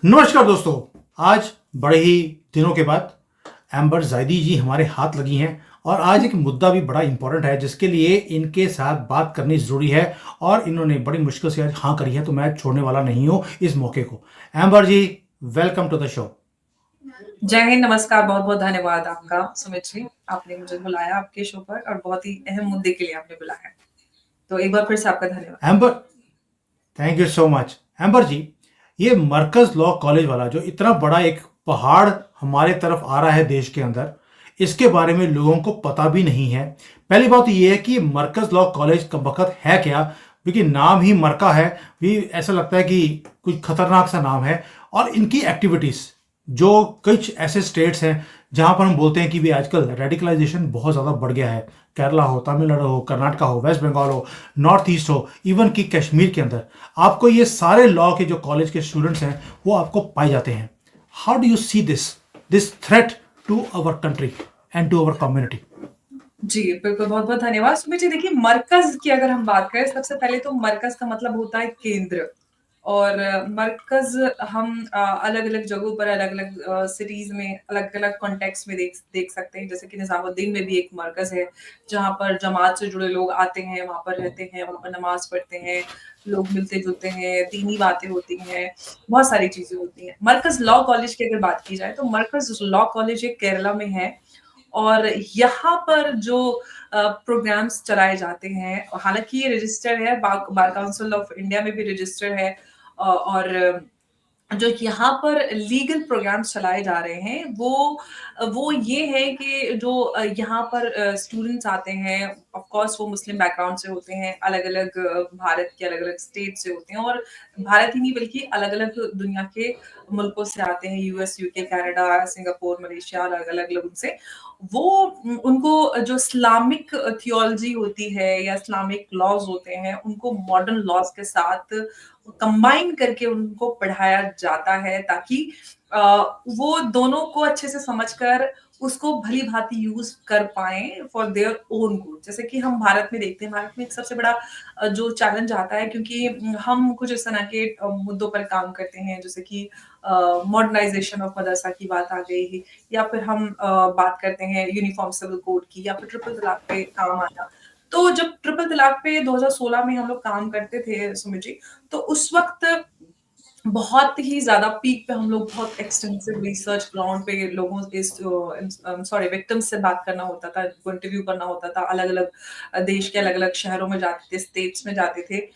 नमस्कार दोस्तों। आज बड़े ही दिनों के बाद एम्बर ज़ायदी जी हमारे हाथ लगी हैं और आज एक मुद्दा भी बड़ा इंपॉर्टेंट है जिसके लिए इनके साथ बात करनी ज़रूरी है और इन्होंने बड़ी मुश्किल से आज हाँ करी है, तो मैं छोड़ने वाला नहीं हूँ इस मौके को। Amber ji, welcome to the show. जय हिंद, नमस्कार, बहुत-बहुत धन्यवाद आपका सुमित जी। आपने मुझे बुलाया आपके शो पर और बहुत ही अहम मुद्दे के लिए आपने बुलाया है। तो एक बार फिर से आपका धन्यवाद। Amber, thank you so much. Amber ji, ये मरकज़ लॉ कॉलेज वाला जो इतना बड़ा एक पहाड़ हमारे तरफ आ रहा है देश के अंदर, इसके बारे में लोगों को पता भी नहीं है। पहली बात तो ये है कि मरकज़ लॉ कॉलेज कमबख्त है क्या? क्योंकि नाम ही मरका है, भी ऐसा लगता है कि कुछ खतरनाक सा नाम है। और इनकी एक्टिविटीज़ जो कुछ ऐसे स्टेट्स हैं जहां पर हम बोलते हैं कि भी आजकल रेडिकलाइजेशन बहुत ज़्यादा बढ़ गया है। केरला हो, तमिलनाडु हो, कर्नाटक हो, वेस्ट बंगाल हो, नॉर्थ ईस्ट हो, इवन कि कश्मीर के अंदर आपको ये सारे लॉ के जो कॉलेज के स्टूडेंट्स हैं वो आपको पाए जाते हैं। How do you see this threat to our country and to our community? जी, बिल्कुल, बहुत-बहुत धन्यवाद। सुमित जी, देखिए मरकज़ की अगर हम बात करें, सबसे पहले तो मरकज़ का मतलब होता है केंद्र। और मरकज़ हम अलग-अलग जगहों पर अलग-अलग सिटीज़ में अलग-अलग कॉन्टेक्स्ट में देख देख सकते हैं। जैसे कि निज़ामुद्दीन में भी एक मरकज़ है, जहाँ पर जमात से जुड़े लोग आते हैं, वहाँ पर रहते हैं, वहाँ पर नमाज़ पढ़ते हैं, लोग मिलते-जुलते हैं, दीनी बातें होती हैं, बहुत सारी चीज़ें होती हैं। मरकज़ लॉ कॉलेज की अगर बात की जाए, तो मरकज़ लॉ कॉलेज एक केरला में है और यहाँ पर जो प्रोग्राम्स चलाए जाते हैं, हालाँकि ये रजिस्टर्ड है, बार काउंसिल ऑफ इंडिया में भी रजिस्टर्ड है और जो यहाँ पर लीगल प्रोग्राम्स चलाए जा रहे हैं, वो ये है कि जो यहाँ पर स्टूडेंट्स आते हैं, ऑफ कोर्स वो मुस्लिम बैकग्राउंड से होते हैं, अलग-अलग भारत के अलग-अलग स्टेट से होते हैं और भारत ही नहीं बल्कि अलग-अलग दुनिया के मुल्कों से आते हैं, US, UK, Canada, Singapore, Malaysia अलग-अलग लोगों से। वो उनको जो इस्लामिक थियोलॉजी होती है या इस्लामिक लॉज़ होते हैं, उनको मॉडर्न लॉज़ के साथ कंबाइन करके उनको पढ़ाया जाता है ताकि अ, वो दोनों को अच्छे से समझकर उसको भली-भाँति यूज़ कर पाएँ फॉर देयर ओन गुड। जैसे कि हम भारत में देखते हैं, भारत में एक सबसे बड़ा जो चैलेंज आता है क्योंकि हम कुछ इस तरह के मुद्दों पर काम करते हैं जैसे कि मॉडर्नाइज़ेशन ऑफ मदरसा की बात आ गई या फिर हम बात करते हैं यूनिफ़ॉर्म सिविल कोड की या फिर ट्रिपल तलाक पे काम आना। तो जब ट्रिपल तलाक पे 2016 में हम लोग काम करते थे सुमित जी, तो उस वक़्त बहुत ही ज़्यादा पीक पे हम लोग बहुत एक्सटेंसिव रिसर्च ग्राउंड पे लोगों सॉरी विक्टिम्स से बात करना होता था, उनको इंटरव्यू करना होता था, अलग-अलग देश के अलग-अलग शहरों में जाते थे, स्टेट्स में जाते थे।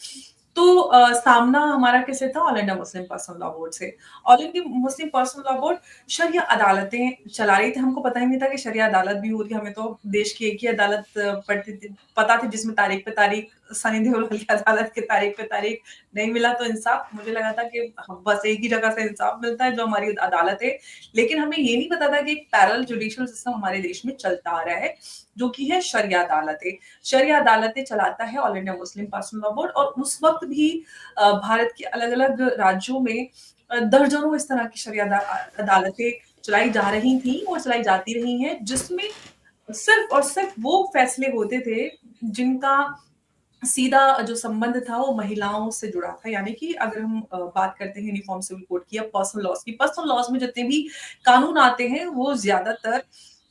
तो सामना हमारा किससे था? All India Muslim personal law board से। All India Muslim personal law board शरिया अदालतें चला रही थी, हमको पता ही नहीं था कि शरिया अदालत भी हो रही है, हमें तो देश की एक ही अदालत पड़ती थी पता थी जिसमें तारीख पे तारीख सनी देओल वाली अदालत की तारीख पे तारीख नहीं मिला तो इंसाफ मुझे लगा था कि बस एक ही जगह से इंसाफ मिलता है जो हमारी अदालत है। लेकिन हमें ये नहीं पता था कि एक पैरेलल जुडिशियल सिस्टम हमारे देश में चलता आ रहा है, जो कि है शरिया अदालतें। शरिया अदालतें चलाता है all India Muslim personal law board और उस वक़्त भी भारत के अलग-अलग राज्यों में दर्जनों इस तरह की शरिया अदालतें चलाई जा रही थी और चलाई जाती रही हैं, जिसमें सिर्फ़ और सिर्फ़ वो फैसले होते थे, जिनका सीधा जो संबंध था वो महिलाओं से जुड़ा था। यानी कि अगर हम बात करते हैं यूनिफ़ॉर्म सिविल कोड की या पर्सनल लॉज़ की, पर्सनल लॉज़ में जितने भी कानून आते हैं वो ज़्यादातर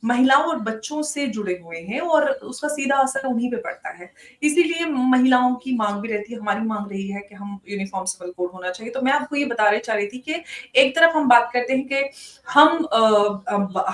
महिलाओं और बच्चों से जुड़े हुए हैं और उसका सीधा असर उन्हीं पे पड़ता है। इसीलिए महिलाओं की माँग भी रहती है, हमारी माँग रही है कि हम यूनिफ़ॉर्म सिविल कोड होना चाहिए। तो मैं आपको ये बताना चाह रही थी कि एक तरफ हम बात करते हैं कि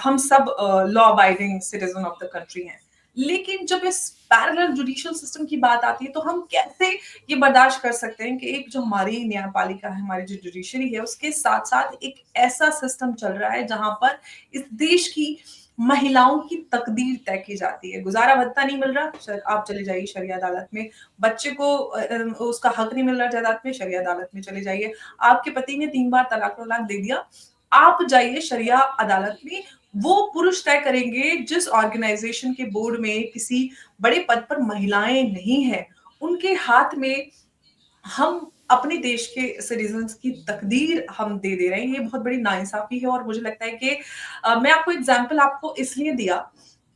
हम सब law abiding citizen of the country हैं। लेकिन जब इस पैरेलल जुडिशियल सिस्टम की बात आती है, तो हम कैसे ये बर्दाश्त कर सकते हैं कि एक जो हमारी न्यायपालिका है, हमारी जो जुडिशरी है, उसके साथ-साथ एक ऐसा सिस्टम चल रहा है, जहाँ पर इस देश की महिलाओं की तकदीर तय की जाती है। गुज़ारा भत्ता नहीं मिल रहा, आप चले जाइए शरिया अदालत में। बच्चे को उसका हक नहीं मिल रहा जायदाद में, शरिया अदालत में चले जाइए। आपके पति ने 3 बार तलाक-वलाक दे दिया, आप जाइए शरिया अदालत में, वो पुरुष तय करेंगे जिस ऑर्गेनाइज़ेशन के बोर्ड में किसी बड़े पद पर महिलाएँ नहीं हैं, उनके हाथ में हम अपने देश के सिटीज़न्स की तकदीर हम दे रहे हैं, ये बहुत बड़ी नाइंसाफ़ी है और मुझे लगता है कि मैं आपको एग्ज़ाम्पल आपको इसलिए दिया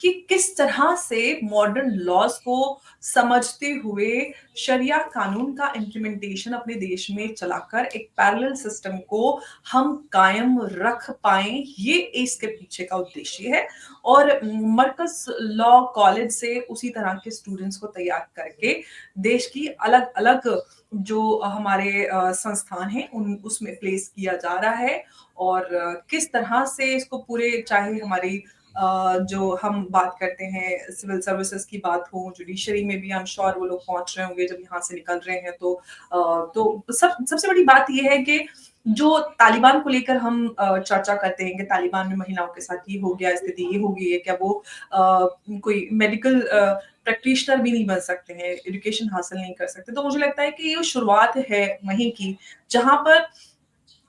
कि किस तरह से मॉडर्न लॉज़ को समझते हुए शरिया कानून का इम्प्लीमेंटेशन अपने देश में चलाकर एक पैरेलल सिस्टम को हम कायम रख पाएँ, ये इसके पीछे का उद्देश्य है। और मरकज़ लॉ कॉलेज से उसी तरह के स्टूडेंट्स को तैयार करके देश की अलग-अलग जो हमारे संस्थान हैं उन उसमें प्लेस किया जा रहा है और किस तरह से इसको पूरे चाहे हमारी जो हम बात करते हैं सिविल सर्विसेज की बात हो, जुडिशरी में भी आई एम श्योर वो लोग पहुँच रहे होंगे जब यहाँ से निकल रहे हैं तो सबसे बड़ी बात ये है कि जो तालिबान को लेकर हम चर्चा करते हैं कि तालिबान में महिलाओं के साथ ये हो गया, स्थिति ये हो गई है, क्या वो कोई मेडिकल प्रैक्टिशनर भी नहीं बन सकते हैं, एजुकेशन हासिल नहीं कर सकते। तो मुझे लगता है कि ये शुरुआत है वहीं की, जहाँ पर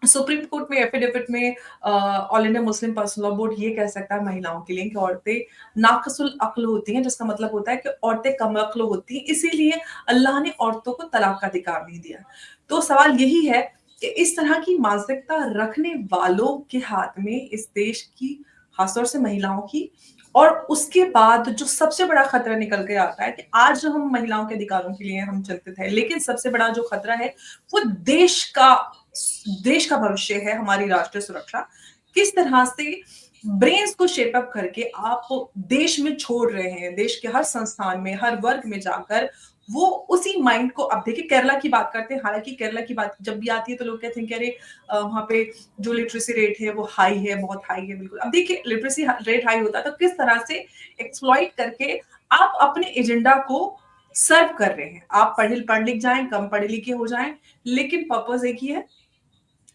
सुप्रीम कोर्ट में एफिडेविट में all India Muslim personal law board ये कह सकता है महिलाओं के लिए कि औरतें नाक़िसुल अक्ल होती हैं, जिसका मतलब होता है कि औरतें कम अक्ल होती हैं, इसीलिए अल्लाह ने औरतों को तलाक का अधिकार नहीं दिया। तो सवाल यही है कि इस तरह की मानसिकता रखने वालों के हाथ में इस देश की, खासतौर से महिलाओं की और उसके बाद जो सबसे बड़ा खतरा निकल के आता है कि आज जो हम महिलाओं के अधिकारों के लिए हम चिंतित हैं, लेकिन सबसे बड़ा जो खतरा है, वो देश का भविष्य है, हमारी राष्ट्रीय सुरक्षा। किस तरह से ब्रेन्स को शेप अप करके आप देश में छोड़ रहे हैं, देश के हर संस्थान में, हर वर्ग में जाकर वो उसी माइंड को अब देखिए केरला की बात करते हैं, हालाँकि केरला की बात जब भी आती है तो लोग कहते हैं कि अरे वहाँ पे जो लिटरेसी रेट है वो हाई है, बहुत हाई है, बिल्कुल। अब देखिए लिटरेसी रेट हाई होता है तो किस तरह से एक्सप्लॉइट करके आप अपने एजेंडा को सर्व कर रहे हैं। आप पढ़ लिख जाएँ, कम पढ़े लिखे हो जाएँ, लेकिन पर्पज़ एक ही है,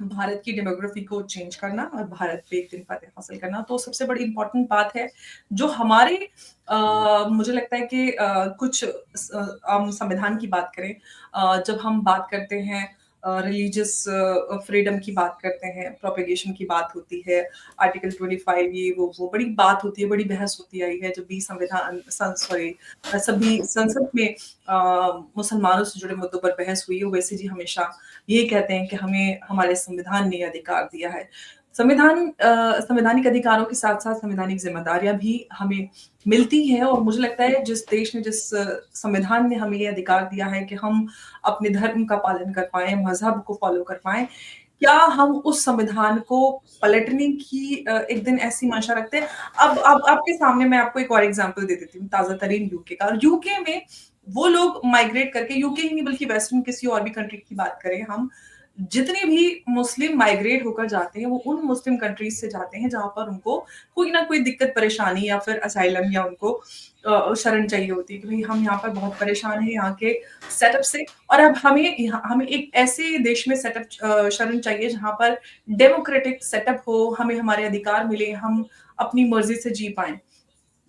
भारत की डेमोग्राफी को चेंज करना और भारत पे एक दिन फ़तेह हासिल करना। तो सबसे बड़ी इम्पोर्टेंट बात है, जो हमारे मुझे लगता है कि कुछ हम संविधान की बात करें जब हम बात करते हैं रिलीजियस फ्रीडम की बात करते हैं, प्रोपेगेशन की बात होती है, आर्टिकल 25 ये वो बड़ी बात होती है, बड़ी बहस होती आई है, जब भी संविधान सॉरी सभी संसद में मुसलमानों से जुड़े मुद्दों पर बहस हुई है, ओवैसी जी हमेशा ये कहते हैं कि हमें हमारे संविधान ने अधिकार दिया है। संवैधानिक अधिकारों के साथ-साथ संवैधानिक ज़िम्मेदारियाँ भी हमें मिलती हैं और मुझे लगता है जिस देश ने जिस संविधान ने हमें ये अधिकार दिया है कि हम अपने धर्म का पालन कर पाएँ, मज़हब को फ़ॉलो कर पाएँ, क्या हम उस संविधान को पलटने की एक दिन ऐसी मंशा रखते हैं? अब आपके सामने मैं आपको एक और एग्ज़ाम्पल दे देती हूँ, ताज़ा-तरीन यूके का और यूके में वो लोग माइग्रेट करके यूके ही नहीं बल्कि वेस्टर्न किसी और भी कंट्री की बात करें हम, जितने भी मुस्लिम माइग्रेट होकर जाते हैं, वो उन मुस्लिम कंट्रीज़ से जाते हैं जहाँ पर उनको कोई ना कोई दिक्कत परेशानी या फिर असाइलम या उनको शरण चाहिए होती है कि भई हम यहाँ पर बहुत परेशान हैं यहाँ के सेटअप से और अब हमें एक ऐसे देश में शरण चाहिए जहाँ पर डेमोक्रेटिक सेटअप हो, हमें हमारे अधिकार मिले, हम अपनी मर्ज़ी से जी पाएँ।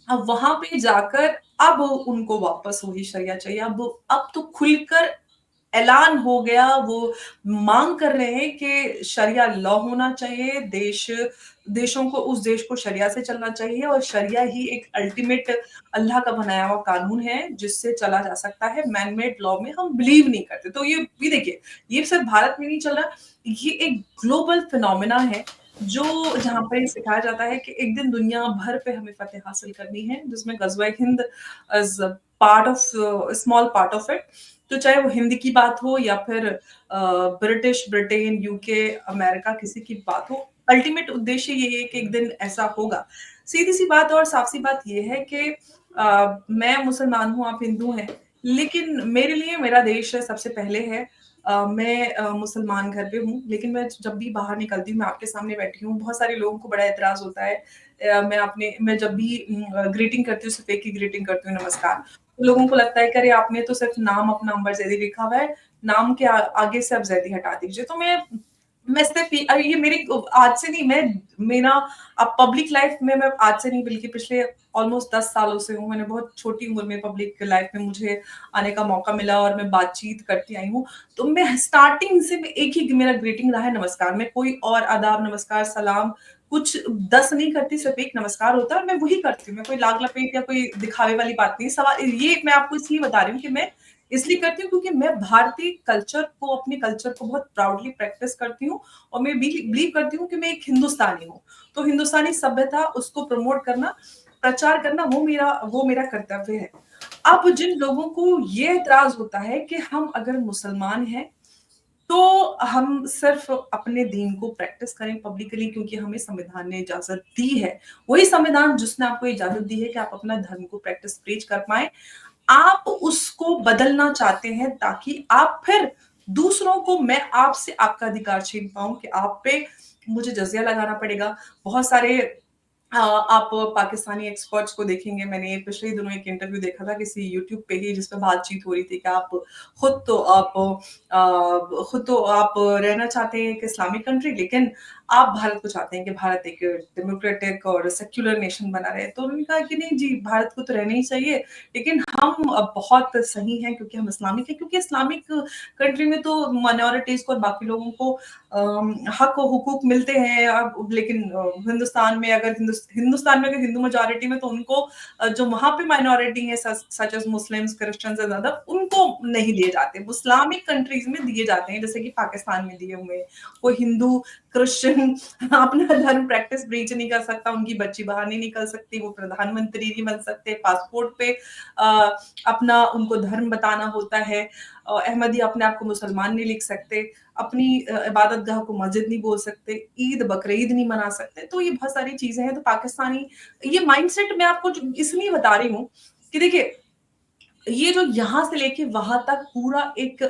अब वहाँ पे जाकर अब उनको वापस वही शरिया चाहिए। अब तो खुलकर ऐलान हो गया, वो माँग कर रहे हैं कि शरिया लॉ होना चाहिए, देशों को उस देश को शरिया से चलना चाहिए और शरिया ही एक अल्टीमेट अल्लाह का बनाया हुआ कानून है, जिससे चला जा सकता है। मैन मेड लॉ में हम बिलीव नहीं करते। तो ये भी देखिए, ये सिर्फ़ भारत में नहीं चल रहा, ये एक ग्लोबल फिनोमेना है जो जहाँ पे सिखाया जाता है कि एक दिन दुनिया भर पे हमें फ़तेह हासिल करनी है, जिसमें ग़ज़वा-ए हिंद is part of small part of it. तो चाहे वो हिंद की बात हो या फिर ब्रिटिश, ब्रिटेन, यूके, अमेरिका किसी की बात हो, अल्टीमेट उद्देश्य ये है कि एक दिन ऐसा होगा। सीधी-सी बात और साफ-सी बात ये है कि मैं मुसलमान हूँ, आप हिंदू हैं, लेकिन मेरे लिए मेरा देश सबसे पहले है। मैं मुसलमान घर पे हूँ, लेकिन मैं जब भी बाहर निकलती हूँ, मैं आपके सामने बैठी हूँ, बहुत सारे लोगों को बड़ा एतराज़ होता है। मैं जब भी ग्रीटिंग करती हूँ, सिर्फ़ एक ही ग्रीटिंग करती हूँ, नमस्कार। तो लोगों को लगता है कि अरे आपने तो सिर्फ़ नाम अपना अंबर ज़ैदी लिखा हुआ है, नाम के आगे से अब ज़ैदी हटा दीजिए। तो मैं सिर्फ़ ये मेरी आज से नहीं मैं मेरा अब पब्लिक लाइफ़ में मैं आज से नहीं बल्कि पिछले ऑलमोस्ट 10 सालों से हूँ। मैंने बहुत छोटी उम्र में पब्लिक लाइफ़ में मुझे आने का मौका मिला और मैं बातचीत करती आई हूँ। तो मैं स्टार्टिंग से मैं एक ही मेरा ग्रीटिंग रहा है नमस्कार। मैं कोई और आदाब, नमस्कार, सलाम कुछ 10 नहीं करती, सिर्फ़ एक नमस्कार होता है और मैं वही करती हूँ। मैं कोई लाग-लपेट या कोई दिखावे वाली बात नहीं। सवाल ये मैं आपको इसलिए बता रही हूँ कि मैं इसलिए करती हूँ क्योंकि मैं भारतीय कल्चर को अपने कल्चर को बहुत प्राउडली प्रैक्टिस करती हूँ और मैं बिलीव करती हूँ कि मैं एक हिंदुस्तानी हूँ। तो हिंदुस्तानी सभ्यता उसको प्रमोट करना प्रचार करना वो मेरा कर्तव्य है। अब जिन लोगों को ये एतराज़ होता है कि हम अगर मुसलमान हैं, तो हम सिर्फ़ अपने दीन को प्रैक्टिस करें पब्लिकली क्योंकि हमें संविधान ने इजाज़त दी है। वही संविधान जिसने आपको इजाज़त दी है कि आप अपना धर्म को प्रैक्टिस प्रीच कर पाएँ, आप उसको बदलना चाहते हैं ताकि आप फिर दूसरों को मैं आपसे आपका अधिकार छीन पाऊँ कि आप पे मुझे जज़िया लगाना पड़ेगा। बहुत सारे आप पाकिस्तानी एक्सपर्ट्स को देखेंगे, मैंने पिछले दिनों एक इंटरव्यू देखा था किसी यूट्यूब पे ही जिसमें बातचीत हो रही थी कि खुद तो आप रहना चाहते हैं एक इस्लामिक कंट्री लेकिन आप भारत को चाहते हैं कि भारत एक डेमोक्रेटिक और सेक्युलर नेशन बना रहे। तो उन्होंने कहा कि नहीं जी, भारत को तो रहना ही चाहिए, लेकिन हम बहुत सही हैं क्योंकि हम इस्लामिक हैं क्योंकि इस्लामिक कंट्री में तो माइनॉरिटीज़ को और बाकी लोगों को हक और हुकूक मिलते हैं। अब लेकिन हिंदुस्तान में अगर हिंदू मेजॉरिटी में तो उनको जो वहाँ पे माइनॉरिटी है such as Muslims, Christians and other उनको नहीं दिए जाते। इस्लामिक कंट्रीज़ में दिए जाते हैं जैसे कि पाकिस्तान में दिए हुए हैं। कोई हिंदू, क्रिश्चियन अपना धर्म प्रैक्टिस ब्रीच नहीं कर सकता, उनकी बच्ची बाहर नहीं निकल सकती, वो प्रधानमंत्री नहीं बन सकते, पासपोर्ट पे अपना उनको धर्म बताना होता है। अहमदी अपने आप को मुसलमान नहीं लिख सकते, अपनी इबादत गाह को मस्जिद नहीं बोल सकते, ईद, बकरीद नहीं मना सकते। तो ये बहुत सारी चीज़ें हैं, तो पाकिस्तानी ये माइंडसेट मैं आपको जो इसलिए बता रही हूँ कि देखिए, ये जो यहाँ से लेके वहाँ तक पूरा एक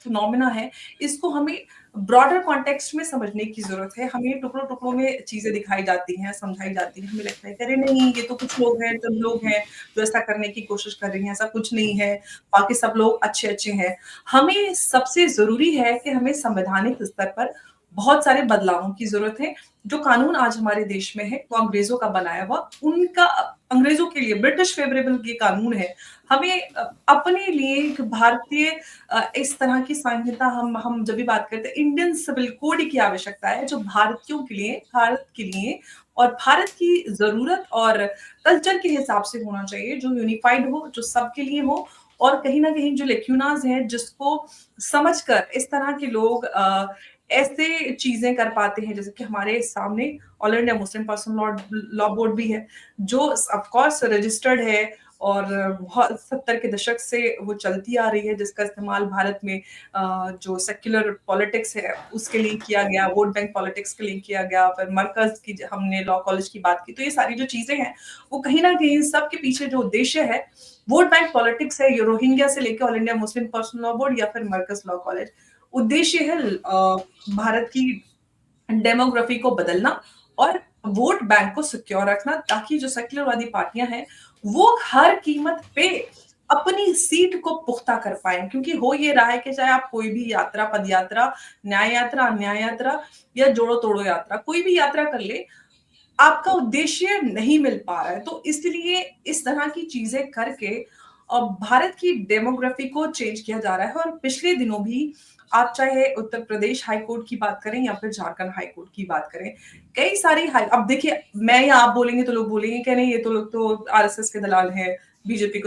फिनोमेना है, इसको हमें ब्रॉडर कॉन्टेक्स्ट में समझने की ज़रूरत है। हमें टुकड़ों-टुकड़ों में चीज़ें दिखाई जाती हैं, समझाई जाती हैं। हमें लगता है कि अरे नहीं, ये तो कुछ लोग हैं, चंद लोग हैं, जो ऐसा करने की कोशिश कर रही हैं, ऐसा कुछ नहीं है, बाकी सब लोग अच्छे-अच्छे हैं। हमें सबसे ज़रूरी है कि हमें संवैधानिक स्तर पर बहुत सारे बदलावों की ज़रूरत है। जो कानून आज हमारे देश में है, वो अंग्रेज़ों का बनाया हुआ, उनका अंग्रेज़ों के लिए ब्रिटिश फेवरेबल ये कानून है। हमें अपने लिए एक भारतीय इस तरह की संहिता हम जब भी बात करते हैं, इंडियन सिविल कोड की आवश्यकता है, जो भारतीयों के लिए, भारत के लिए और भारत की ज़रूरत और कल्चर के हिसाब से होना चाहिए, जो यूनिफाइड हो, जो सबके लिए हो और कहीं न कहीं जो लेक्यूनाज़ हैं, जिसको समझकर इस तरह के लोग ऐसे चीज़ें कर पाते हैं, जैसे कि हमारे सामने all India Muslim personal law board भी है, जो ऑफ कोर्स रजिस्टर्ड है और बहुत 70 के दशक से वो चलती आ रही है, जिसका इस्तेमाल भारत में जो सेक्युलर पॉलिटिक्स है, उसके लिए किया गया, वोट बैंक पॉलिटिक्स के लिए किया गया, फिर मरकज़ की हमने लॉ कॉलेज की बात की। तो ये सारी जो चीज़ें हैं, वो कहीं न कहीं सबके पीछे जो उद्देश्य है, वोट बैंक पॉलिटिक्स है, ये रोहिंग्या से लेके all India Muslim personal law board या फिर मरकज़ लॉ कॉलेज। उद्देश्य है भारत की डेमोग्राफी को बदलना और वोट बैंक को सिक्योर रखना ताकि जो सेक्युलरवादी पार्टियां हैं वो हर कीमत पे अपनी सीट को पुख्ता कर पाएं क्योंकि हो ये रहा है कि चाहे आप कोई भी यात्रा, पद यात्रा, न्याय यात्रा, अन्याय यात्रा या जोड़ो तोड़ो यात्रा, कोई भी यात्रा कर ले, आपका उद्देश्य नहीं मिल पा रहा है। तो इसलिए इस तरह की चीजें करके भारत की डेमोग्राफी को चेंज किया जा रहा है और पिछले दिनों भी आप चाहे उत्तर प्रदेश हाई कोर्ट की बात करें या फिर झारखंड हाई कोर्ट की बात करें, कई सारी हाई अब देखिए मैं या आप बोलेंगे तो लोग बोलेंगे कि नहीं ये तो लोग तो आरएसएस के दलाल हैं, बीजेपी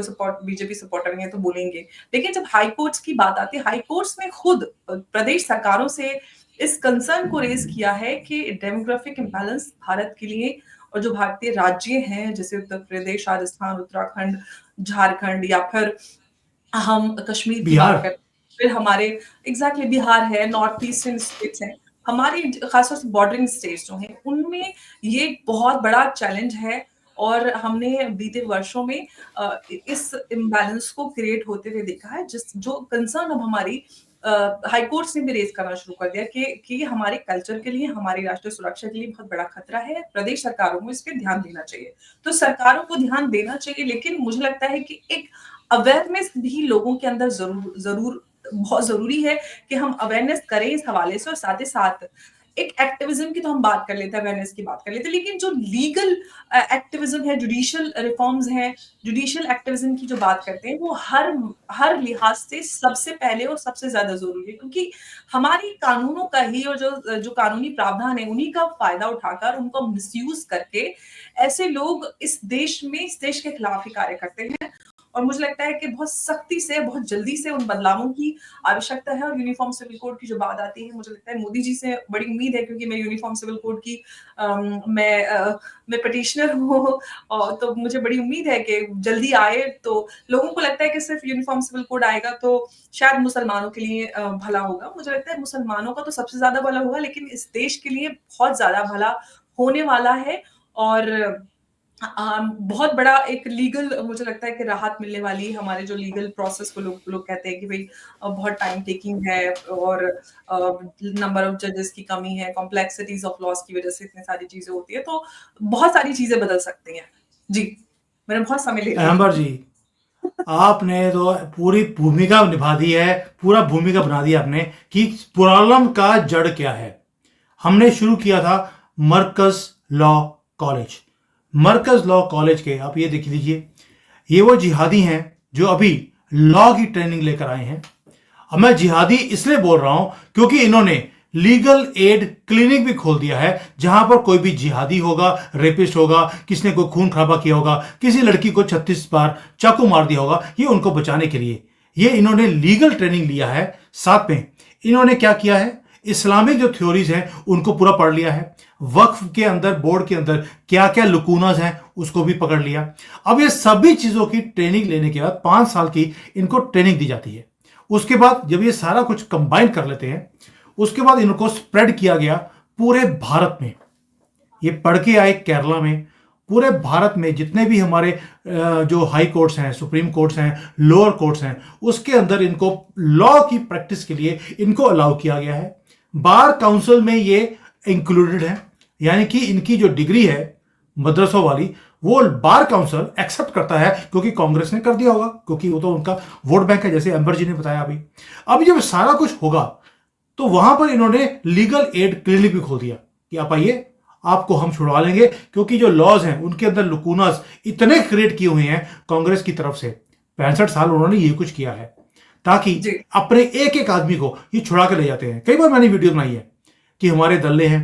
सपोर्टर हैं तो बोलेंगे। लेकिन जब हाई कोर्ट्स की बात आती है, हाई कोर्ट्स ने खुद प्रदेश सरकारों से इस कंसर्न को रेज़ किया है कि डेमोग्राफिक इम्बैलेंस भारत के लिए और जो भारतीय राज्य हैं जैसे उत्तर प्रदेश, राजस्थान, उत्तराखंड, झारखंड या फिर हम कश्मीर की बात बिहार। करें, फिर हमारे एग्ज़ैक्टली बिहार है, नॉर्थ ईस्टर्न स्टेट्स हैं। हमारे ख़ासतौर से बॉर्डरिंग स्टेट्स जो हैं, उनमें ये एक बहुत बड़ा चैलेंज है और हमने बीते वर्षों में इस इम्बैलेंस को क्रिएट होते हुए देखा है, जो कंसर्न अब हमारी हाई कोर्ट्स ने भी रेज़ करना शुरू कर दिया कि हमारे कल्चर के लिए, हमारी राष्ट्रीय सुरक्षा के लिए बहुत बड़ा खतरा है, प्रदेश सरकारों को इस पे ध्यान देना चाहिए। तो सरकारों को ध्यान देना चाहिए, लेकिन मुझे लगता है कि एक अवेयरनेस भी लोगों के अंदर ज़रूर ज़रूर बहुत ज़रूरी है कि हम अवेयरनेस करें इस हवाले से और साथ ही साथ एक एक्टिविज़्म की तो हम बात कर लेते हैं, अवेयरनेस की बात कर लेते हैं, लेकिन जो लीगल एक्टिविज़्म है, जुडिशियल रिफॉर्म्स हैं, जुडिशियल एक्टिविज़्म की जो बात करते हैं, वो हर लिहाज से सबसे पहले और सबसे ज़्यादा ज़रूरी है क्योंकि हमारी कानूनों का ही और जो कानूनी प्रावधान है, उन्हीं का फ़ायदा उठाकर, उनको मिसयूज़ करके ऐसे लोग इस देश के खिलाफ ही कार्य करते हैं। और मुझे लगता है कि बहुत सख्ती से, बहुत जल्दी से उन बदलावों की आवश्यकता है और यूनिफ़ॉर्म सिविल कोड की जो बात आती है, मुझे लगता है मोदी जी से बड़ी उम्मीद है क्योंकि मैं यूनिफ़ॉर्म सिविल कोड की मैं पिटिशनर हूँ और तो मुझे बड़ी उम्मीद है कि जल्दी आए, तो लोगों को लगता है कि सिर्फ़ यूनिफ़ॉर्म सिविल कोड आएगा तो शायद मुसलमानों के लिए भला होगा। मुझे लगता है मुसलमानों का तो सबसे ज़्यादा भला होगा, लेकिन इस देश के लिए बहुत ज़्यादा भला होने वाला है और बहुत बड़ा एक लीगल मुझे लगता है कि राहत मिलने वाली है। हमारे जो लीगल प्रोसेस को लोग लोग कहते हैं कि भई बहुत टाइम टेकिंग है और नंबर ऑफ जजेस की कमी है, कॉम्प्लेक्सिटीज़ ऑफ लॉज़ की वज़ह से इतनी सारी चीज़ें होती हैं, तो बहुत सारी चीज़ें बदल सकती हैं। जी, मैंने बहुत समय ले लिया। अम्बर जी, आपने तो पूरी भूमिका निभा दी है, पूरा भूमिका बना दिया आपने कि प्रॉब्लम का जड़ क्या है। हमने शुरू किया था मरकज लॉ कॉलेज। मरकज लॉ कॉलेज के आप ये देख लीजिए, ये वो जिहादी हैं जो अभी लॉ की ट्रेनिंग लेकर आए हैं। अब मैं जिहादी इसलिए बोल रहा हूं क्योंकि इन्होंने लीगल एड क्लिनिक भी खोल दिया है, जहां पर कोई भी जिहादी होगा, रेपिस्ट होगा, किसने कोई खून खराबा किया होगा, किसी लड़की को 36 बार चाकू मार दिया होगा, ये उनको बचाने के लिए ये इन्होंने लीगल ट्रेनिंग लिया है। साथ में इन्होंने क्या किया है, इस्लामिक जो थ्योरीज हैं उनको पूरा पढ़ लिया है। वक्फ के अंदर, बोर्ड के अंदर क्या क्या लुकूनाज हैं उसको भी पकड़ लिया। अब ये सभी चीजों की ट्रेनिंग लेने के बाद 5 साल की इनको ट्रेनिंग दी जाती है। उसके बाद जब ये सारा कुछ कंबाइन कर लेते हैं, उसके बाद इनको स्प्रेड किया गया पूरे भारत में। ये पढ़ के आए केरला में, पूरे भारत में जितने भी हमारे जो हाई कोर्ट्स हैं, सुप्रीम कोर्ट्स हैं, लोअर कोर्ट्स हैं, उसके अंदर इनको लॉ की प्रैक्टिस के लिए इनको अलाउ किया गया है। बार काउंसिल में ये इंक्लूडेड है, यानी कि इनकी जो डिग्री है मदरसों वाली, वो बार काउंसिल एक्सेप्ट करता है क्योंकि कांग्रेस ने कर दिया होगा, क्योंकि वो तो उनका वोट बैंक है, जैसे अंबर जी ने बताया अभी। अब जब सारा कुछ होगा तो वहां पर इन्होंने लीगल एड क्लिनिक भी खोल दिया कि आप आइए, आपको हम छुड़वा लेंगे, क्योंकि जो लॉज हैं उनके अंदर लुकूनास इतने क्रिएट किए हुए हैं कांग्रेस की तरफ से। 65 साल उन्होंने ये कुछ किया है ताकि जी। अपने एक एक आदमी को ये छुड़ा के ले जाते हैं। कई बार मैंने वीडियो बनाई है कि हमारे दल्ले हैं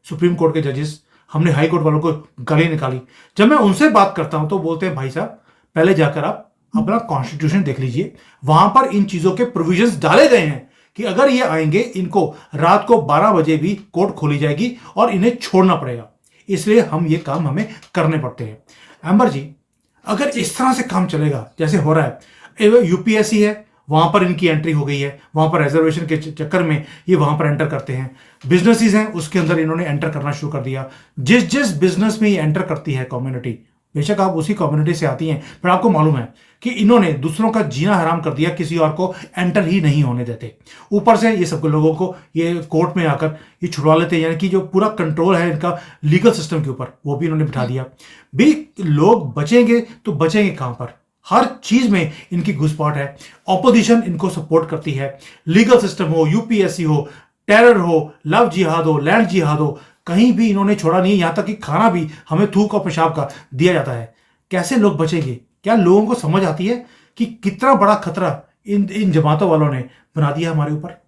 सुप्रीम कोर्ट के जजेस, हमने हाई कोर्ट वालों को गले निकाली। जब मैं उनसे बात करता हूं तो बोलते हैं भाई साहब पहले जाकर आप अपना कॉन्स्टिट्यूशन देख लीजिए, वहां पर इन चीजों के प्रोविजंस डाले गए हैं कि अगर ये आएंगे इनको रात को 12 बजे भी कोर्ट खोली जाएगी और इन्हें छोड़ना पड़ेगा, इसलिए हम ये काम हमें करने पड़ते हैं। अंबर जी, अगर जी। इस तरह से काम चलेगा जैसे हो रहा है, यूपीएससी है वहां पर इनकी एंट्री हो गई है, वहां पर रिजर्वेशन के चक्कर में ये वहां पर एंटर करते हैं। बिजनेसेस हैं उसके अंदर इन्होंने एंटर करना शुरू कर दिया। जिस जिस बिजनेस में ये एंटर करती है कम्युनिटी, बेशक आप उसी कम्युनिटी से आती हैं, पर आपको मालूम है कि इन्होंने दूसरों का जीना हराम कर दिया, किसी और को एंटर ही नहीं होने देते। ऊपर से ये सब लोगों को ये कोर्ट में आकर ये छुड़वा लेते हैं, यानी कि जो पूरा कंट्रोल है इनका लीगल सिस्टम के ऊपर वो भी इन्होंने बिठा दिया। भी लोग बचेंगे तो बचेंगे कहां पर, हर चीज में इनकी घुसपैठ है। ऑपोजिशन इनको सपोर्ट करती है, लीगल सिस्टम हो, यूपीएससी हो, टेरर हो, लव जिहाद हो, लैंड जिहाद हो, कहीं भी इन्होंने छोड़ा नहीं। यहां तक कि खाना भी हमें थूक और पेशाब का दिया जाता है। कैसे लोग बचेंगे? क्या लोगों को समझ आती है कि कितना बड़ा खतरा इन इन जमातों वालों ने बना दिया हमारे ऊपर?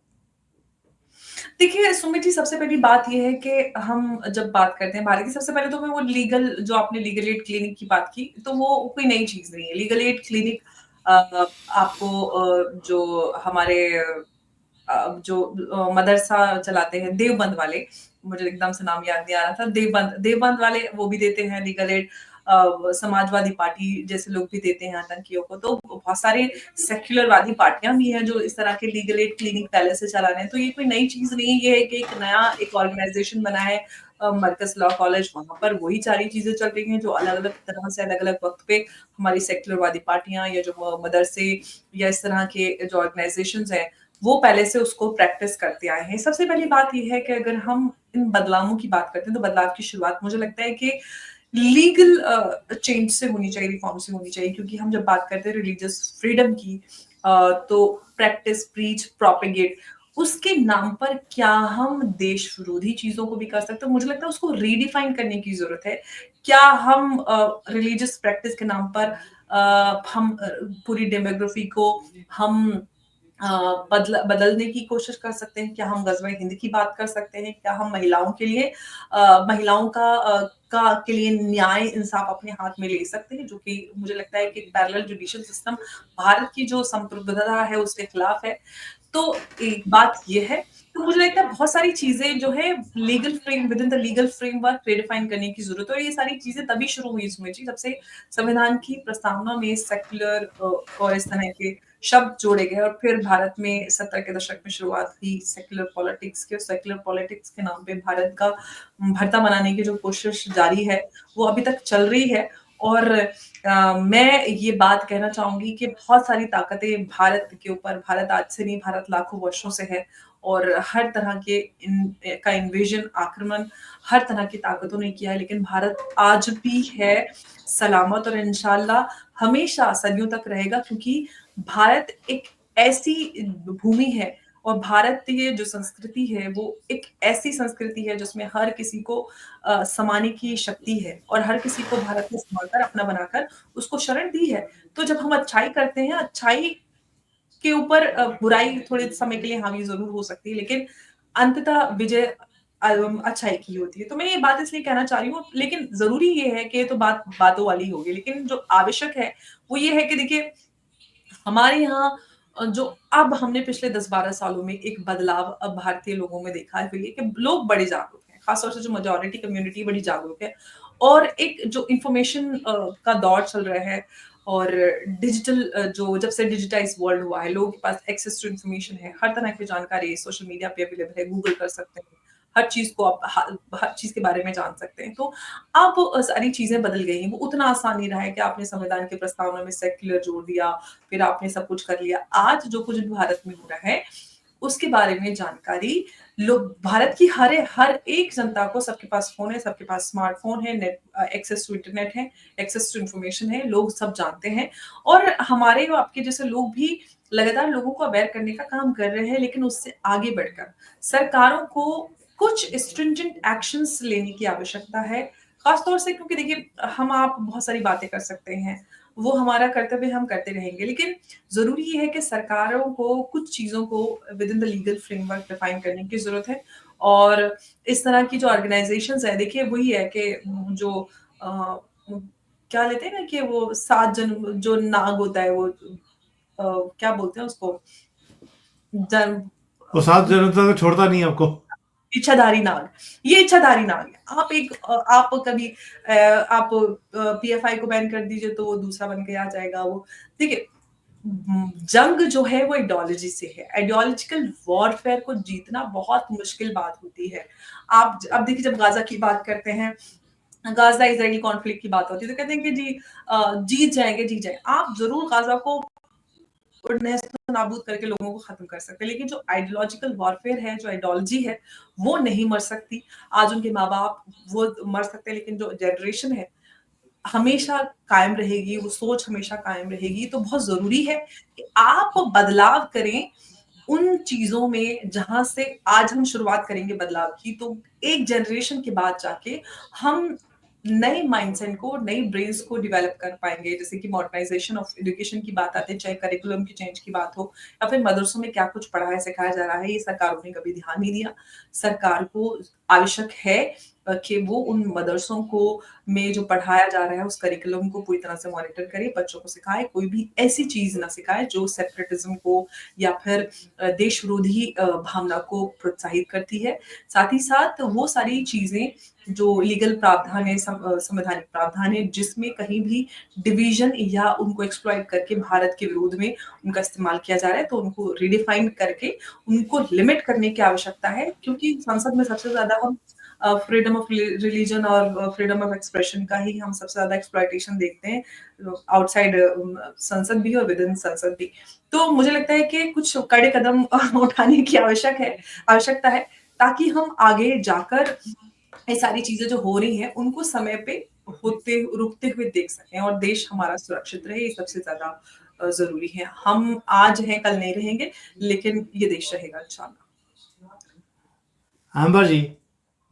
देखिए, सुमित जी, सबसे पहली बात ये है कि हम जब बात करते हैं भारत की, सबसे पहले तो मैं वो लीगल जो आपने लीगल एड क्लिनिक की बात की, तो वो कोई नई चीज़ नहीं है। लीगल एड क्लिनिक आपको जो हमारे जो मदरसा चलाते हैं देवबंद वाले, मुझे एकदम से नाम याद नहीं आ रहा था, देवबंद देवबंद वाले वो भी देते हैं लीगल एड। समाजवादी पार्टी जैसे लोग भी देते हैं आतंकियों को, तो बहुत सारे सेक्युलरवादी पार्टियां भी हैं जो इस तरह के लीगल एड क्लिनिक पहले से चला रहे हैं। तो ये कोई नई चीज नहीं है, ये है कि एक नया एक ऑर्गेनाइजेशन बना है मरकज लॉ कॉलेज, वहां पर वही सारी चीजें चल रही हैं जो अलग अलग तरह से अलग अलग वक्त पे हमारी सेक्युलरवादी पार्टियां या जो मदरसे या इस तरह के जो ऑर्गेनाइजेशन हैं वो पहले से उसको प्रैक्टिस करते आए हैं। सबसे पहली बात ये है कि अगर हम इन बदलावों की बात करते हैं, तो बदलाव की शुरुआत मुझे लगता है कि लीगल चेंज से होनी चाहिए, रिफॉर्म से होनी चाहिए, क्योंकि हम जब बात करते हैं रिलीजियस फ्रीडम की तो प्रैक्टिस, प्रीच, प्रोपेगेट, उसके नाम पर क्या हम देश विरोधी चीजों को भी कर सकते हैं? मुझे लगता है उसको रीडिफाइन करने की जरूरत है। क्या हम रिलीजियस प्रैक्टिस के नाम पर हम पूरी डेमोग्राफी को हम बदलने की कोशिश कर सकते हैं? क्या हम ग़ज़वा हिंद की बात कर सकते हैं? क्या हम महिलाओं के लिए महिलाओं के लिए न्याय इंसाफ़ अपने हाथ में ले सकते हैं? जो कि मुझे लगता है कि पैरेलल जुडिशियल सिस्टम भारत की जो संप्रभुता है उसके खिलाफ है। तो एक बात ये है, तो मुझे लगता है बहुत सारी चीज़ें जो है within the legal framework redefine करने की ज़रूरत है और ये सारी चीज़ें तभी शुरू हुई सुमित जब से संविधान की प्रस्तावना में सेक्युलर और इस तरह के शब्द जोड़े गए और फिर भारत में 70 के दशक में शुरुआत हुई सेक्युलर पॉलिटिक्स की और सेक्युलर पॉलिटिक्स के नाम पे भारत का भरता बनाने की जो कोशिश जारी है, वो अभी तक चल रही है और मैं ये बात कहना चाहूँगी कि बहुत सारी ताकतें भारत के ऊपर भारत आज से नहीं, भारत लाखों वर्षों से है और हर तरह के इन्वेजन, आक्रमण हर तरह की ताकतों ने किया है, लेकिन भारत आज भी है सलामत और इंशाअल्लाह हमेशा सदियों तक रहेगा क्योंकि भारत एक ऐसी भूमि है और भारतीय जो संस्कृति है, वो एक ऐसी संस्कृति है जिसमें हर किसी को समाने की शक्ति है और हर किसी को भारत ने समाकर, अपना बनाकर उसको शरण दी है। तो जब हम अच्छाई करते हैं, अच्छाई के ऊपर बुराई थोड़े समय के लिए हावी ज़रूर हो सकती है, लेकिन अंततः विजय अच्छाई की होती है। तो मैं ये बात इसलिए कहना चाह रही हूँ, लेकिन ज़रूरी ये है कि ये तो बात बातों वाली होगी, लेकिन जो आवश्यक है, वो ये है कि देखिए हमारे यहाँ जो अब हमने पिछले 10-12 सालों में एक बदलाव अब भारतीय लोगों में देखा है, वो ये कि लोग बड़े जागरूक हैं, खास तौर से जो मेजॉरिटी कम्युनिटी बड़ी जागरूक है और एक जो इन्फॉर्मेशन का दौर चल रहा है और डिजिटल जो जब से डिजिटाइज़ वर्ल्ड हुआ है, लोगों के पास एक्सेस टू इन्फॉर्मेशन है, हर तरह की जानकारी सोशल मीडिया पे अवेलेबल है, गूगल कर सकते हैं, हर चीज़ को आप हर चीज़ के बारे में जान सकते हैं। तो अब सारी चीज़ें बदल गई हैं, वो उतना आसान नहीं रहा है कि आपने संविधान की प्रस्तावना में सेक्युलर जोड़ दिया, फिर आपने सब कुछ कर लिया। आज जो कुछ भी भारत में हो रहा है, उसके बारे में जानकारी लोग भारत की हर एक जनता को सबके पास फ़ोन है, सबके पास स्मार्टफ़ोन है, एक्सेस टू इंटरनेट है, एक्सेस टू इन्फॉर्मेशन है, लोग सब जानते हैं और हमारे और आपके जैसे लोग भी लगातार लोगों को अवेयर करने का काम कर रहे हैं, लेकिन उससे आगे बढ़कर सरकारों को कुछ स्ट्रिंजेंट एक्शंस लेने की आवश्यकता है। ख़ास तौर से क्योंकि देखिए हम आप बहुत सारी बातें कर सकते हैं, वो हमारा कर्तव्य हम करते रहेंगे, लेकिन ज़रूरी ये है कि सरकारों को कुछ चीज़ों को within the legal framework define करने की ज़रूरत है और इस तरह की जो ऑर्गनाइज़ेशंस है देखिए वही है कि जो अ, क्या लेते हैं ना कि वो 7 जन जो नाग होता है वो क्या बोलते हैं उसको? जन वो सात जनों तक छोड़ता नहीं है आपको। इच्छाधारी नाग, ये इच्छाधारी नाग है। आप कभी आप पीएफआई को बैन कर दीजिए तो वो दूसरा बन के आ जाएगा वो। देखिए जंग जो है वो आइडियोलॉजी से है। आइडियोलॉजिकल वॉरफेयर को जीतना बहुत मुश्किल बात होती है। आप अब देखिए जब गाज़ा की बात करते हैं, गाज़ा इज़राइल कॉन्फ्लिक्ट की बात होती है तो कहते हैं कि जी जीत जाएँगे, जीत जाएँ। आप ज़रूर गाज़ा को और नेस्तनाबूद करके लोगों को खत्म कर सकते हैं। लेकिन जो आइडियोलॉजिकल वॉरफेयर है, जो आइडियोलॉजी है, वो नहीं मर सकती। आज उनके माँ-बाप वो मर सकते हैं लेकिन जो जनरेशन है, हमेशा कायम रहेगी, वो सोच हमेशा कायम रहेगी। तो बहुत ज़रूरी है कि आप बदलाव करें उन चीज़ों में जहाँ से आज हम शुरुआत करेंगे बदलाव की, तो एक जनरेशन के बाद जाके हम नए माइंडसेट को, नई ब्रेन्स को डेवलप कर पाएँगे। जैसे कि मॉडर्नाइज़ेशन ऑफ एजुकेशन की बात आती है, चाहे करिकुलम की चेंज की बात हो या फिर मदरसों में क्या कुछ पढ़ाया सिखाया जा रहा है, ये सरकारों ने कभी ध्यान नहीं दिया। सरकार को आवश्यक है कि वो उन मदरसों को में जो पढ़ाया जा रहा है, उस करिकुलम को पूरी तरह से मॉनिटर करे, बच्चों को सिखाए, कोई भी ऐसी चीज़ ना सिखाए जो सेपरेटिज़्म को या फिर देश विरोधी भावना को प्रोत्साहित करती है। साथ ही साथ वो सारी चीज़ें जो लीगल प्रावधान है, संवैधानिक प्रावधान है, जिसमें कहीं भी डिवीज़न या उनको एक्सप्लॉइट करके भारत के विरोध में उनका इस्तेमाल किया जा रहा है, तो उनको रिडिफाइन करके उनको लिमिट करने की आवश्यकता है क्योंकि संसद में सबसे ज़्यादा हम फ्रीडम ऑफ रिलीजन और फ्रीडम ऑफ एक्सप्रेशन का ही हम सबसे ज़्यादा एक्सप्लॉइटेशन देखते हैं आउटसाइड संसद भी और विदिन संसद भी। तो मुझे लगता है कि कुछ कड़े कदम उठाने की आवश्यकता है ताकि हम आगे जाकर ये सारी चीज़ें जो हो रही हैं, उनको समय पे रुकते हुए देख सकें और देश हमारा सुरक्षित रहे, ये सबसे ज़्यादा ज़रूरी है। हम आज हैं, कल नहीं रहेंगे, लेकिन ये देश रहेगा इंशाअल्लाह। एम्बर जी,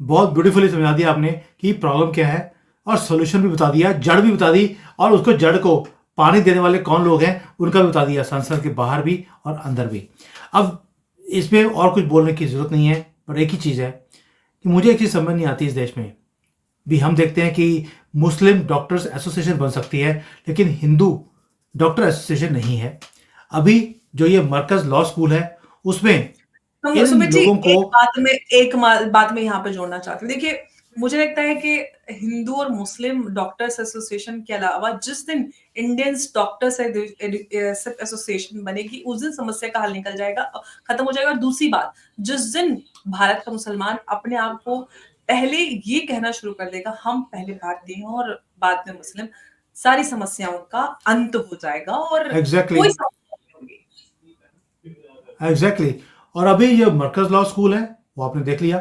बहुत ब्यूटीफुली समझा दिया आपने कि प्रॉब्लम क्या है और सॉल्यूशन भी बता दिया, जड़ भी बता दी और उसको जड़ को पानी देने वाले कौन लोग हैं उनका भी बता दिया, संसद के बाहर भी और अंदर भी। अब इसमें और कुछ बोलने की जरूरत नहीं है, पर एक ही चीज़ है कि मुझे एक चीज़ समझ नहीं आती इस देश में भी। हम देखते हैं कि मुस्लिम डॉक्टर्स एसोसिएशन बन सकती है, लेकिन हिंदू डॉक्टर एसोसिएशन नहीं है। अभी जो ये मरकज लॉ स्कूल है उसमें तो इन सुमित जी, लोगों को बात में यहाँ पे जोड़ना चाहती हूँ। देखिए, मुझे लगता है कि हिंदू और मुस्लिम डॉक्टर्स एसोसिएशन के अलावा जिस दिन इंडियंस डॉक्टर्स एसोसिएशन बनेगी, उस दिन समस्या का हल निकल जाएगा, खत्म हो जाएगा। और दूसरी बात, जिस दिन भारत का मुसलमान अपने आप को पहले ये कहना शुरू कर देगा, हम पहले भारतीय हैं और बाद में मुस्लिम, सारी समस्याओं का अंत हो जाएगा और एग्जैक्टली कोई समस्या नहीं होगी। एग्जैक्टली और अभी ये मरकज लॉ स्कूल है, वो आपने देख लिया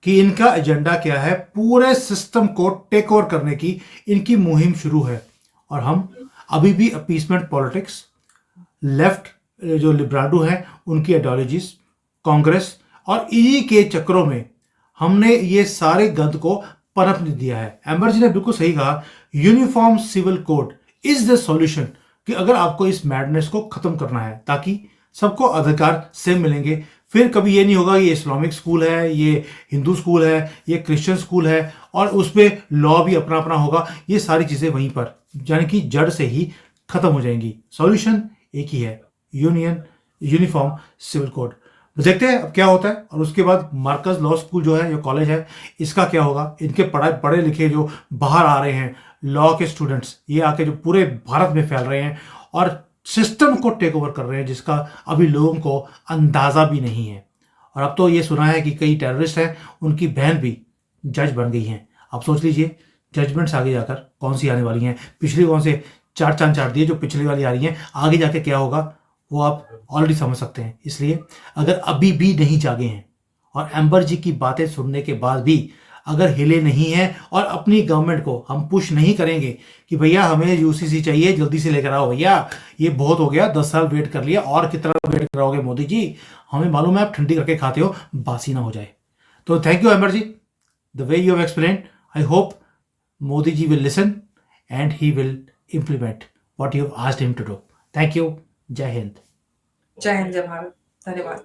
कि इनका एजेंडा क्या है। पूरे सिस्टम को टेक ओवर करने की इनकी मुहिम शुरू है। और हम अभी भी अपीसमेंट पॉलिटिक्स, लेफ्ट जो लिब्राडो हैं उनकी आइडियोलॉजीज, कांग्रेस और इन्हीं के चक्रों में हमने ये सारे गंद को पनपने दिया है। एम्बर जी ने बिल्कुल सही कहा, uniform civil code is the solution, कि अगर आपको इस मैडनेस को खत्म करना है ताकि सबको अधिकार सेम मिलेंगे। फिर कभी ये नहीं होगा ये इस्लामिक स्कूल है, ये हिंदू स्कूल है, ये क्रिश्चियन स्कूल है और उस पर लॉ भी अपना अपना होगा। ये सारी चीज़ें वहीं पर यानी कि जड़ से ही खत्म हो जाएंगी। सॉल्यूशन एक ही है, यूनिफॉर्म सिविल कोड। देखते हैं अब क्या होता है। और उसके बाद मरकज लॉ स्कूल जो है, जो कॉलेज है, इसका क्या होगा। इनके पढ़े लिखे जो बाहर आ रहे हैं लॉ के स्टूडेंट्स, ये आके जो पूरे भारत में फैल रहे हैं और सिस्टम को टेक ओवर कर रहे हैं, जिसका अभी लोगों को अंदाजा भी नहीं है। और अब तो ये सुना है कि कई टेररिस्ट हैं, उनकी बहन भी जज बन गई हैं। अब सोच लीजिए जजमेंट्स आगे जाकर कौन सी आने वाली हैं। पिछली कौन से चार चांद चाट दिए, जो पिछली वाली आ रही हैं, आगे जाके क्या होगा वो आप ऑलरेडी समझ सकते हैं। इसलिए अगर अभी भी नहीं जागे हैं और एम्बर जी की बातें सुनने के बाद भी अगर हिले नहीं है और अपनी गवर्नमेंट को हम पुश नहीं करेंगे कि भैया हमें यूसीसी चाहिए, जल्दी से लेकर आओ भैया, ये बहुत हो गया, 10 साल वेट कर लिया, और कितना वेट कराओगे मोदी जी, हमें मालूम है आप ठंडी करके खाते हो, बासी ना हो जाए। तो thank you Amber ji, the way you have explained. I hope Modi ji will listen and he will implement what you have asked him to do. Thank you. Jai Hind. जय हिंद, जय भारत। धन्यवाद।